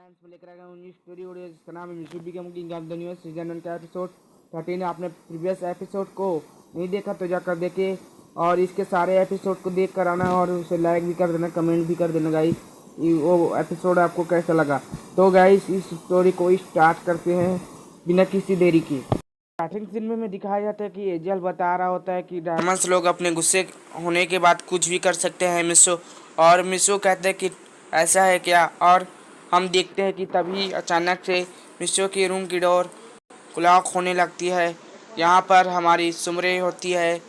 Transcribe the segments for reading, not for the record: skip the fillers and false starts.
Friends, मैं लेकर आ गया हूँ न्यू स्टोरी वीडियो जिसका नाम है मिसूबी का मुकिंग ऑफ द न्यूज़ सीजन 1 का एपिसोड 13। आपने प्रीवियस एपिसोड को नहीं देखा तो जाकर देखे और इसके सारे एपिसोड को देख कर आना और उसे लाइक भी कर देना, कमेंट भी कर देना गाइस वो एपिसोड आपको कैसा लगा। तो गाइस इस स्टोरी को स्टार्ट करते हैं बिना किसी देरी के। स्टार्टिंग सीन में दिखाया जाता है कि एजल बता रहा होता है कि डायमंड्स लोग अपने गुस्से होने के बाद कुछ भी कर सकते हैं मिसो, और मिसो कहते हैं कि ऐसा है क्या। और हम देखते हैं कि तभी अचानक से मिसो के रूम की डोर क्लॉक होने लगती है। यहाँ पर हमारी सुमरे होती है,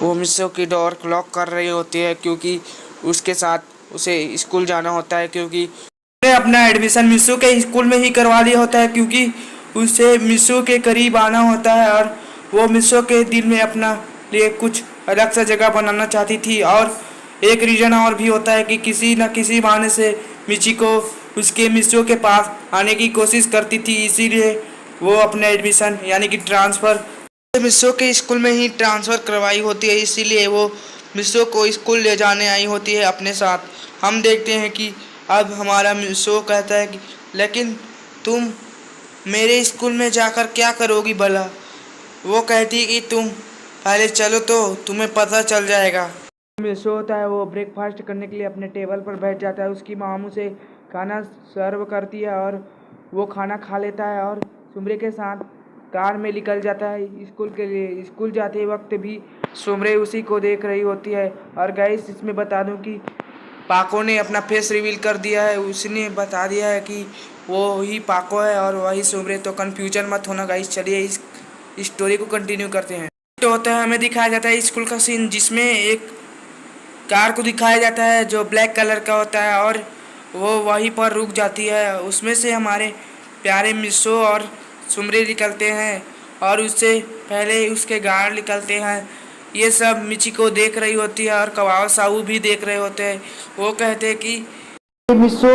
वो मिसो की डोर क्लॉक कर रही होती है क्योंकि उसके साथ उसे स्कूल जाना होता है, क्योंकि उसने अपना एडमिशन मिसो के स्कूल में ही करवा लिया होता है क्योंकि उसे मिसो के करीब आना होता है और वो मिसो के दिल में अपना लिए कुछ अलग सा जगह बनाना चाहती थी। और एक रीज़न और भी होता है कि किसी न किसी बहाने से मिची को उसके मिसो के पास आने की कोशिश करती थी, इसीलिए वो अपने एडमिशन यानी कि ट्रांसफ़र मिसो के स्कूल में ही ट्रांसफ़र करवाई होती है, इसीलिए वो मिसो को स्कूल ले जाने आई होती है अपने साथ। हम देखते हैं कि अब हमारा मिसो कहता है कि लेकिन तुम मेरे स्कूल में जाकर क्या करोगी भला। वो कहती कि तुम पहले चलो तो तुम्हें पता चल जाएगा। मिसो होता है वो ब्रेकफास्ट करने के लिए अपने टेबल पर बैठ जाता है, उसकी मामू से खाना सर्व करती है और वो खाना खा लेता है और सुमरे के साथ कार में निकल जाता है स्कूल के लिए। स्कूल जाते वक्त भी सुमरे उसी को देख रही होती है। और गाइस इसमें बता दूं कि पाको ने अपना फेस रिवील कर दिया है, उसने बता दिया है कि वो ही पाको है और वही सुमरे। तो कन्फ्यूजन मत होना गाइस, चलिए इस स्टोरी को कंटिन्यू करते हैं। तो होता है हमें दिखाया जाता है स्कूल का सीन जिसमें एक कार को दिखाया जाता है जो ब्लैक कलर का होता है और वो वहीं पर रुक जाती है। उसमें से हमारे प्यारे मिसो और सुमरे निकलते हैं और उससे पहले उसके गार्ड निकलते हैं। ये सब मिची को देख रही होती है और कबाव साहू भी देख रहे होते हैं। वो कहते हैं कि मिसो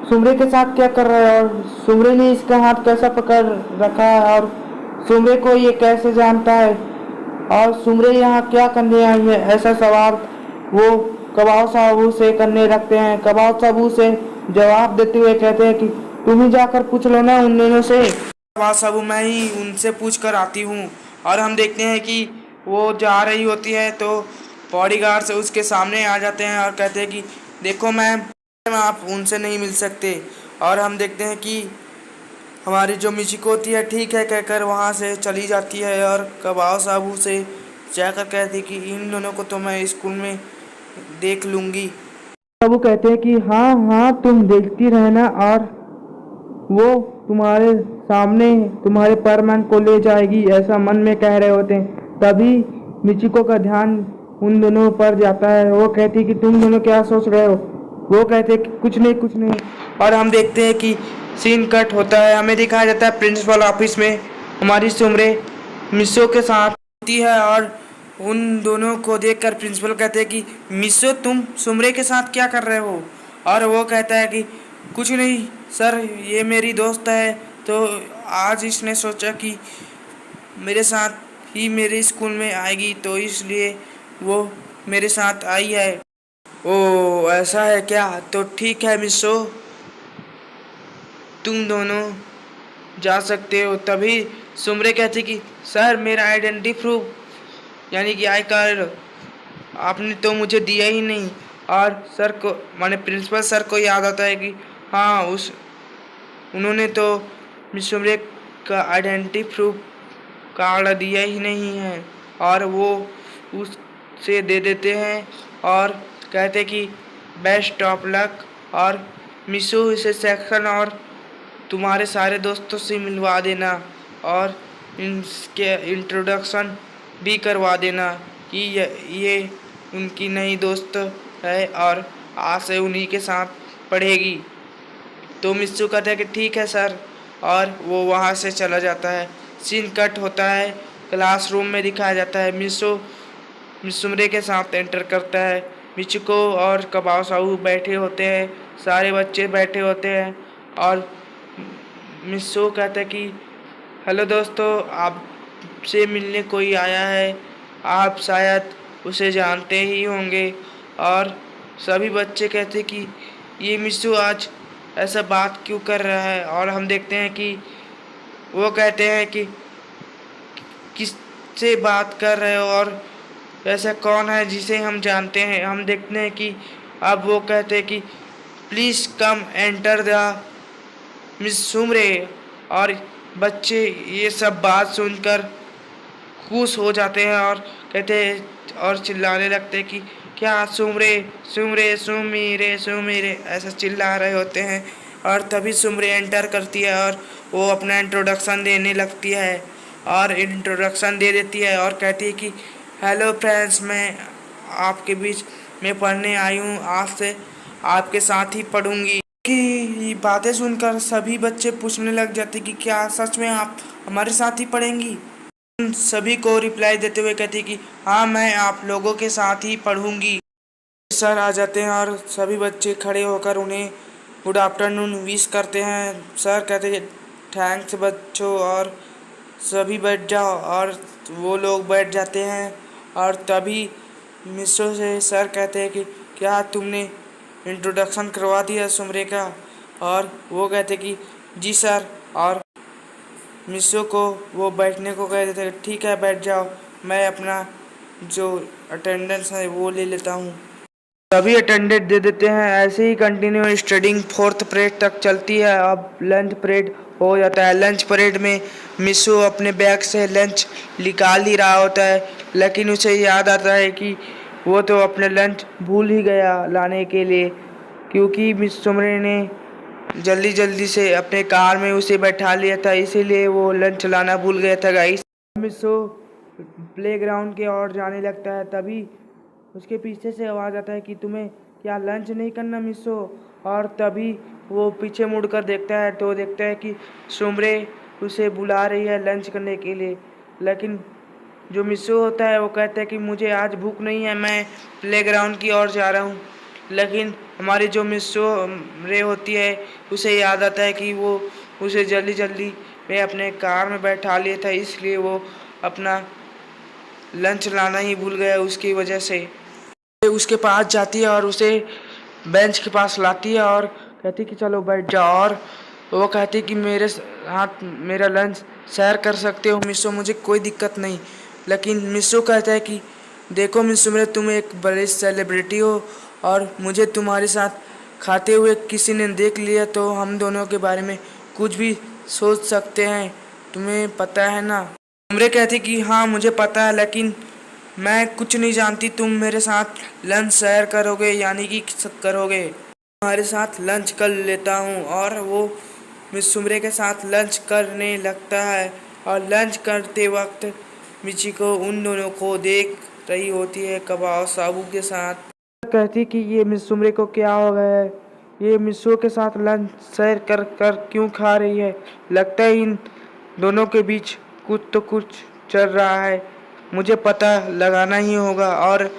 सुमरे के साथ क्या कर रहा है और सुमरे ने इसका हाथ कैसा पकड़ रखा है और सुमरे को ये कैसे जानता है और सुमरे यहाँ क्या करने आई है, ऐसा सवाल वो कबाव साहू से करने रखते हैं। कबाव साहू से जवाब देते हुए कहते हैं कि तुम ही जाकर पूछ लो ना उन दोनों से। कबाव साहू मैं ही उनसे पूछ कर आती हूँ। और हम देखते हैं कि वो जा रही होती है तो बॉडीगार्ड से उसके सामने आ जाते हैं और कहते हैं कि देखो मैम, आप उनसे नहीं मिल सकते। और हम देखते हैं कि हमारी जो मिचिको होती है ठीक है कहकर वहाँ से चली जाती है और कबाव साहू से जाकर कहती कि इन दोनों को तो मैं स्कूल में देख लूँगी। साहू कहते हैं कि हाँ हाँ तुम देखती रहना और वो तुम्हारे सामने तुम्हारे परमान को ले जाएगी, ऐसा मन में कह रहे होते हैं। तभी मिचिको का ध्यान उन दोनों पर जाता है। वो कहती कि तुम दोनों क्या सोच रहे हो। वो कहते हैं कि कुछ नहीं कुछ नहीं। और हम देखते हैं कि सीन कट होता है, हमें दिखाया जाता है प्रिंसिपल ऑफिस में हमारी सुमरे मिसो के साथ होती है और उन दोनों को देखकर प्रिंसिपल कहते हैं कि मिसो तुम सुमरे के साथ क्या कर रहे हो। और वो कहता है कि कुछ नहीं सर, ये मेरी दोस्त है तो आज इसने सोचा कि मेरे साथ ही मेरे स्कूल में आएगी तो इसलिए वो मेरे साथ आई है। ओ ऐसा है क्या, तो ठीक है मिसो, तुम दोनों जा सकते हो। तभी सुमरे कहते कि सर मेरा आइडेंटिटी प्रूफ यानी कि आई कार्ड आपने तो मुझे दिया ही नहीं। और सर को माने प्रिंसिपल सर को याद आता है कि हाँ उन्होंने तो मिस सुमरे का आइडेंटिटी प्रूफ कार्ड दिया ही नहीं है। और वो उससे दे देते हैं और कहते कि बेस्ट ऑफ लक और मिसो इसे सेक्शन और तुम्हारे सारे दोस्तों से मिलवा देना और इनके इंट्रोडक्शन भी करवा देना कि ये उनकी नई दोस्त है और आज से उन्हीं के साथ पढ़ेगी। तो मिस्सू कहता है कि ठीक है सर और वो वहाँ से चला जाता है। सीन कट होता है, क्लासरूम में दिखाया जाता है मिसुमरे के साथ एंटर करता है। मिचुको और कबाव साहू बैठे होते हैं, सारे बच्चे बैठे होते हैं और मिसो कहता है कि हेलो दोस्तों, आपसे मिलने कोई आया है, आप शायद उसे जानते ही होंगे। और सभी बच्चे कहते कि ये मिसो आज ऐसा बात क्यों कर रहा है। और हम देखते हैं कि वो कहते हैं कि किससे बात कर रहे हो और ऐसा कौन है जिसे हम जानते हैं। हम देखते हैं कि अब वो कहते हैं कि please come enter the miss सुमरे। और बच्चे ये सब बात सुनकर खुश हो जाते हैं और कहते हैं और चिल्लाने लगते हैं कि क्या सुमरे सुमरे सुमीरे सुमीरे ऐसा चिल्ला रहे होते हैं। और तभी सुमरे एंटर करती है और वो अपना इंट्रोडक्शन देने लगती है और इंट्रोडक्शन दे देती है और कहती है कि हेलो फ्रेंड्स, मैं आपके बीच में पढ़ने आई हूँ, आज से आपके साथ ही पढ़ूंगी। कि बातें सुनकर सभी बच्चे पूछने लग जाते कि क्या सच में आप हमारे साथ ही पढ़ेंगी। उन सभी को रिप्लाई देते हुए कहती कि हाँ, मैं आप लोगों के साथ ही पढ़ूंगी। सर आ जाते हैं और सभी बच्चे खड़े होकर उन्हें गुड आफ्टरनून विश करते हैं। सर कहते हैं थैंक्स बच्चों, और सभी बैठ जाओ। और वो लोग बैठ जाते हैं और तभी मिसों से सर कहते हैं कि क्या तुमने इंट्रोडक्शन करवा दिया सुमरे का। और वो कहते कि जी सर। और मिसों को वो बैठने को कह देते ठीक है बैठ जाओ, मैं अपना जो अटेंडेंस है वो ले लेता हूँ। सभी अटेंडेंस दे देते हैं। ऐसे ही कंटिन्यू स्टडिंग फोर्थ पीरियड तक चलती है। अब लंच पीरियड हो जाता है। लंच पीरियड में मिसो अपने बैग से लंच निकाल ही रहा होता है, लेकिन उसे याद आता है कि वो तो अपने लंच भूल ही गया लाने के लिए, क्योंकि मिस सुमरे ने जल्दी जल्दी से अपने कार में उसे बैठा लिया था, इसीलिए वो लंच लाना भूल गया था गाइस। मिसो प्लेग्राउंड की ओर जाने लगता है, तभी उसके पीछे से आवाज़ आता है कि तुम्हें क्या लंच नहीं करना मिसो। और तभी वो पीछे मुड़कर देखता है तो देखता है कि सुमरे उसे बुला रही है लंच करने के लिए। लेकिन जो मिसो होता है वो कहता है कि मुझे आज भूख नहीं है, मैं प्लेग्राउंड की ओर जा रहा हूँ। लेकिन हमारी जो मिसो रे होती है उसे याद आता है कि वो उसे जल्दी जल्दी में अपने कार में बैठा लिया था, इसलिए वो अपना लंच लाना ही भूल गया। उसकी वजह से उसके पास जाती है और उसे बेंच के पास लाती है और कहती कि चलो बैठ जाओ। और वो कहती कि मेरे साथ मेरा लंच शेयर कर सकते हो मिसो, मुझे कोई दिक्कत नहीं। लेकिन मिसो कहता है कि देखो मिसो, मेरे तुम एक बड़े सेलिब्रिटी हो और मुझे तुम्हारे साथ खाते हुए किसी ने देख लिया तो हम दोनों के बारे में कुछ भी सोच सकते हैं, तुम्हें पता है ना। हमरे कहती कि हाँ मुझे पता है, लेकिन मैं कुछ नहीं जानती। तुम मेरे साथ लंच शेयर करोगे यानी कि करोगे। तुम्हारे साथ लंच कर लेता हूँ। और वो मिस सुमरे के साथ लंच करने लगता है और लंच करते वक्त मिचिको उन दोनों को देख रही होती है कबाब साबू के साथ। कहती कि ये मिस सुमरे को क्या हो गया है, ये मिसो के साथ लंच शेयर कर कर क्यों खा रही है। लगता है इन दोनों के बीच कुछ तो कुछ चल रहा है, मुझे पता लगाना ही होगा। और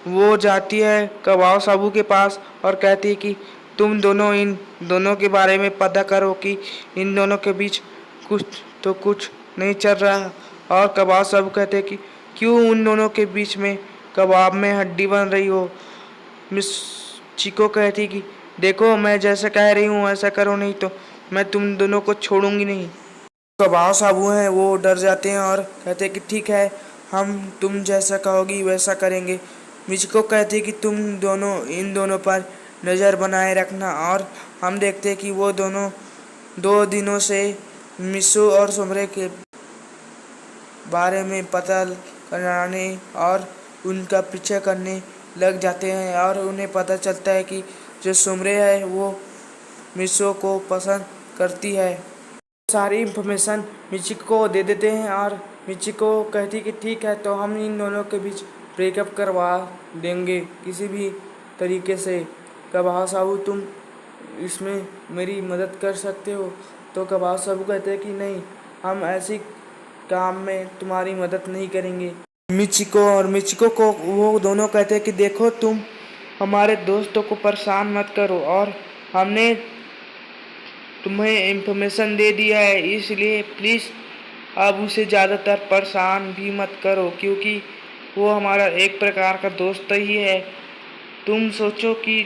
वो जाती है कबाब साबू के पास और कहती है कि तुम दोनों इन दोनों के बारे में पता करो कि इन दोनों के बीच कुछ नहीं चल रहा। और कबाब साबू कहते हैं कि क्यों उन दोनों के बीच में कबाब में हड्डी बन रही हो। मिस चिको कहती कि देखो मैं जैसा कह रही हूँ ऐसा करो, नहीं तो मैं तुम दोनों को छोड़ूंगी नहीं। कबाब साबू हैं वो डर जाते हैं और कहते हैं कि ठीक है, हम तुम जैसा कहोगी वैसा करेंगे। मिचिको कहती है कि तुम दोनों इन दोनों पर नज़र बनाए रखना। और हम देखते हैं कि वो दोनों 2 दिनों से मिसो और सुमरे के बारे में पता कराने और उनका पीछा करने लग जाते हैं। और उन्हें पता चलता है कि जो सुमरे है वो मिसो को पसंद करती है। सारी इन्फॉर्मेशन मिचिको को दे देते हैं और मिचिको कहती कि ठीक है, तो हम इन दोनों के बीच ब्रेकअप करवा देंगे किसी भी तरीके से। कबाब साबू तुम इसमें मेरी मदद कर सकते हो। तो कबाब साबू कहते हैं कि नहीं, हम ऐसी काम में तुम्हारी मदद नहीं करेंगे। मिचिको को वो दोनों कहते हैं कि देखो तुम हमारे दोस्तों को परेशान मत करो, और हमने तुम्हें इन्फॉर्मेशन दे दिया है, इसलिए प्लीज़ अब उसे ज़्यादातर परेशान भी मत करो, क्योंकि वो हमारा एक प्रकार का दोस्त ही है। तुम सोचो कि